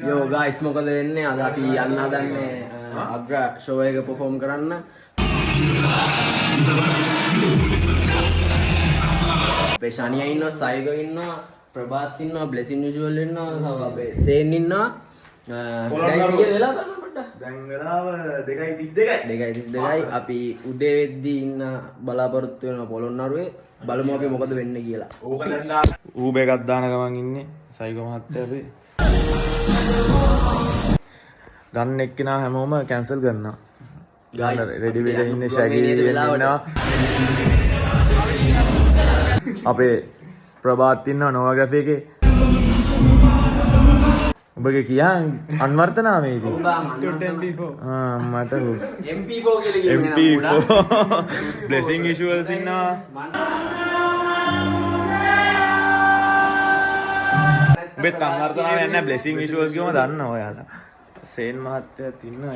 යෝ ගයිස් මොකද වෙන්නේ අද අපි යන්න හදන්නේ අග්‍ර ෂෝ එක perform කරන්න. අපේ ශනියා ඉන්නවා, සයිගෝ ඉන්නවා, ප්‍රභාත් ඉන්නවා, බ්ලෙසින් විෂුවල් ඉන්නවා, අපේ සේන් ඉන්නවා. දැන් වෙලාව 2:32යි. අපි උදේ වෙද්දී ඉන්න බලාපොරොත්තු වෙනවා පොළොන්නරුවේ. බලමු අපි මොකද වෙන්නේ කියලා. ඌබ එකක් දාන ගමන් ඉන්නේ සයිගෝ මහත්තයා අපි. ගන්න එක්කෙනා හැමෝම කැන්සල් කරනවා. ගයිස් රෙඩි වෙලා ඉන්නේ ෂැගී ඉන්නවා. අපේ ප්‍රභාත් ඉන්නවා නෝවා කැෆේ එකේ. ඔබගේ කියන් අන්වර්ථ නාමයේදී මට MP4 කියලා කියනවා. බ්ලෙසිං විෂුවල්ස් ඉන්නවා. ඔබේ අන්වර්ථ නාමය නැහැ බ්ලෙසිං විෂුවල්ස් කියවම දන්නවා ඔයාලා. සේන් මහත්තයාත් ඉන්නවා.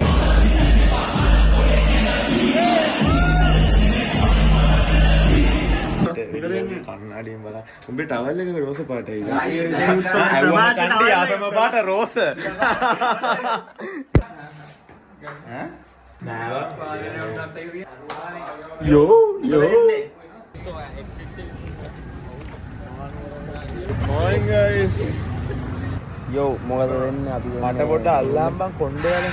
කන්නඩියෙන් බලන්න. උඹේ ටවල් එක රෝස පාටයි. ඇව්වා කණ්ඩි ආසම පාට රෝස. යෝ morning guys. යෝ මොකද වෙන්නේ අපි මට පොඩ්ඩ අල්ලම් බං කොණ්ඩේවල.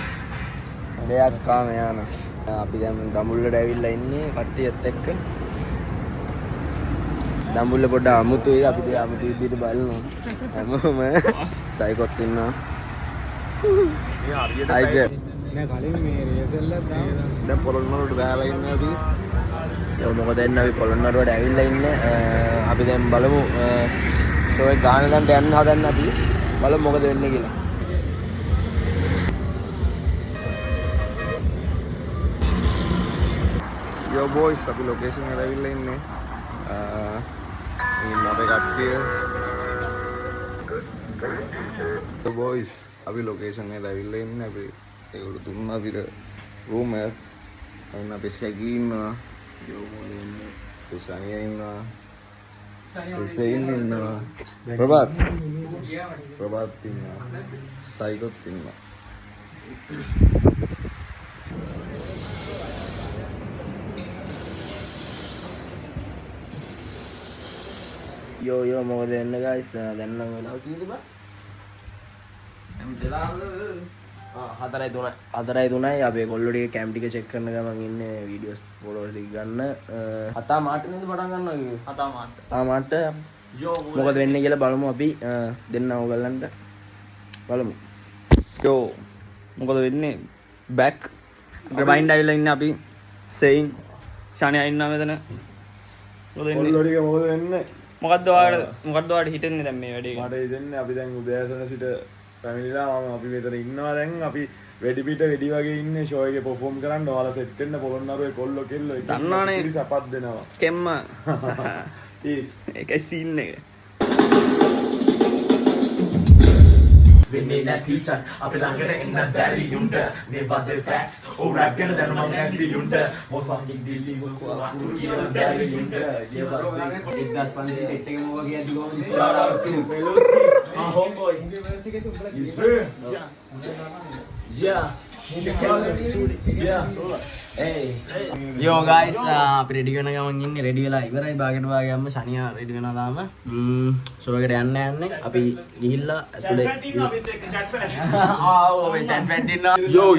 දෙයක් කාම යන. අපි දැන් දඹුල්ලට ඇවිල්ලා ඉන්නේ කට්ටියත් එක්ක. දඹුල්ල පොඩ්ඩ අමුතුයි අපි දැන් අමුතු විදිහට බලනවා. හැමෝම සයිකොත් ඉන්නවා. නෑ කලින් මේ රේසල් එක දැන් පොළොන්නරුවට බහලා ඉන්නේ අපි. යෝ මොකද එන්න අපි පොළොන්නරුවට ඇවිල්ලා ඉන්නේ. අපි දැන් බලමු ෂෝ එක ගාන ගන්න යන්න හදන්න අපි. බලමු මොකද වෙන්නේ කියලා. යෝ බොයිස් අපි ලොකේෂන් එකට ඇවිල්ලා ඉන්නේ. ඉන්න අපේ කට්ටිය. යෝ බොයිස් අපි ලොකේෂන් එකට ඇවිල්ලා ඉන්නේ. අපි ඒගොල්ලෝ දුන්නා විතර රූම් එක. අන්න අපේ ෂැගී ඉන්නවා. යෝ මොලේ ඉන්නේ. ශනියා ඉන්නවා. සේන් ඉන්නවා. ප්‍රභාත් ඉන්නවා. සයිගොත් ඉන්නවා. යෝ මොකද වෙන්නේ guys දැන් නම් වෙලාව කීයද බා 4:03යි අපේ කොල්ලෝ ටික කැම් ටික චෙක් කරන ගමන් ඉන්නේ වීඩියෝස් ෆොටෝස් ටික ගන්න 7 මාට නේද පටන් ගන්නවා කිව්වේ 7 මාට මොකද වෙන්නේ කියලා බලමු අපි දෙන්න ඕගලන්ට බලමු යෝ මොකද වෙන්නේ බෑක් රිමයින්ඩ් ආවිලා ඉන්නේ අපි සේයින් ශානියා ඉන්නවා මෙතන මොකද වෙන්නේ කොල්ලෝ ටික මොකද වෙන්නේ මොකද්ද ඔයාලට හිතෙන්නේ දැන් මේ වැඩේ මට හිතෙන්නේ අපි දැන් උදෑසන සිට ෆැමිලිලා අපි මෙතන ඉන්නවා දැන් අපි වෙඩි පිට වෙඩි වගේ ඉන්නේ ෂෝ එකේ perform කරන්න ඔයාලා සෙට් වෙන්න පොළොන්නරුවේ කොල්ලෝ කෙල්ලෝ දන්නවනේ සපත් දෙනවා කෙම්ම පීස් ඒකයි සීන් එක වෙන්නේ නැ පීචන් අපේ ළඟට එන්න බැරි යුන්ට මේ වදේ ෆැක්ස් ඕ රැප් ගැන දැනුම නැති යුන්ට මොකක් දිල්ලි මොකක් කියලා බැරි යුන්ට 1500 සෙට් එකම වගේ අද ගොම shout out to homeboy යෝ ගයිස් අපි රෙඩි වෙන ගමන් ඉන්නේ රෙඩි වෙලා ඉවරයි බාගෙට වාගේම ශනියා රෙඩි වෙනවා තාම ෂෝ එකට යන්න අපි ගිහිල්ලා ඇතුලේ ඔබේ සැන් ෆ්‍රෙන්ඩ් ඉන්නවා යෝ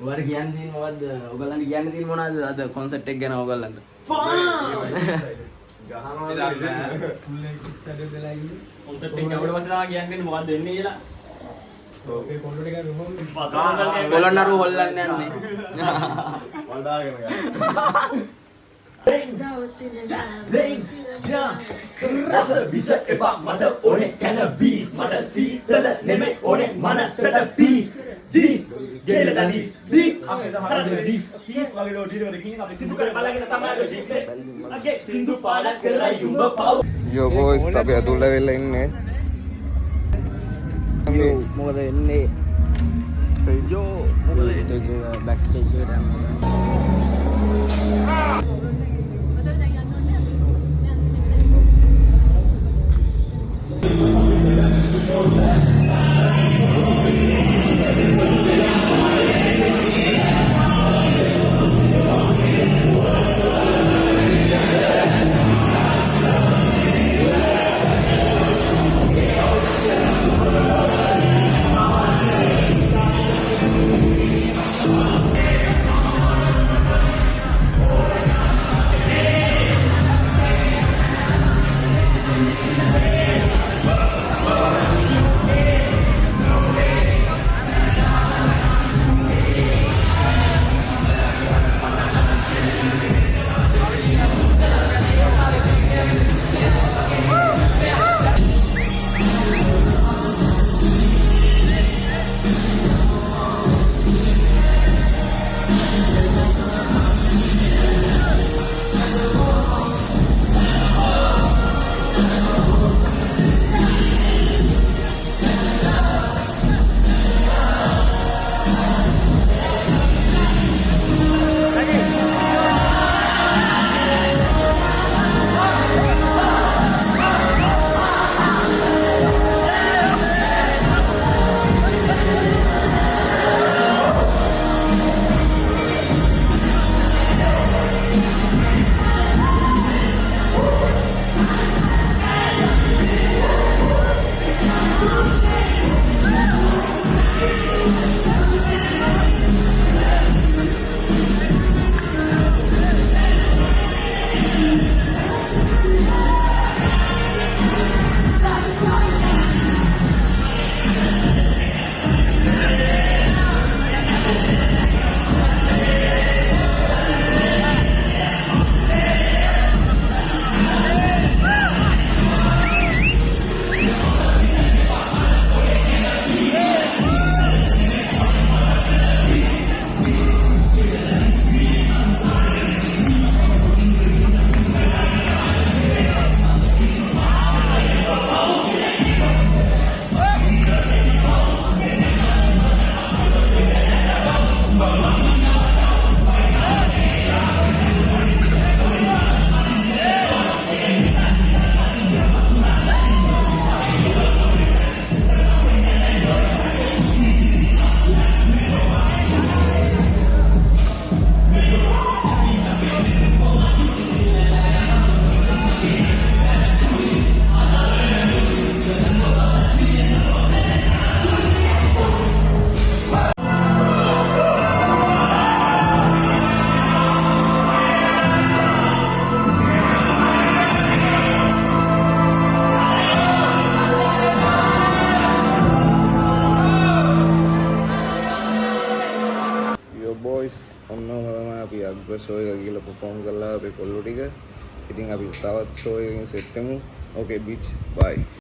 ඔයාලා කියන්න තියෙන මොකද්ද ඔයගලන්ට කියන්න තියෙන මොනවද අද කොන්සර්ට් එක ගැන ඔයගලන්ට කොන්සර්ට් එක ගවඩ පස්සේ කියන්නේ මොකද්ද වෙන්නේ කියලා පොළොන්නරුව හොල්ලන්න යන්නේ වඩාගෙන රස විස එපා මට ඕනේ කැනබීස් මට සීතල නෙමෙයි ඕනේ මනසට පීස් ජීස් ගෙල දනිස් පීස් හරදීස් කීස් වගේ ලෝඩිර වලින් අපි සිදු කර බලගෙන තමයි ජීසේ අගේ සින්දු පාඩ කරයි උඹ පව් යෝ බොයිස් අපි අතුල්ලා වෙලා ඉන්නේ මොකද වෙන්නේ යෝ ස්ටේජ් එක බෑක් ස්ටේජ් එකට යනවා බොයිස් ඔන්නම තමයි අපි අග්‍ර ෂෝ එක ගිහලා perform කරලා අපේ කොල්ලෝ ටික. ඉතින් අපි තවත් ෂෝ එකකින් සෙට් වෙමු. ඕකේ බීච් බයි.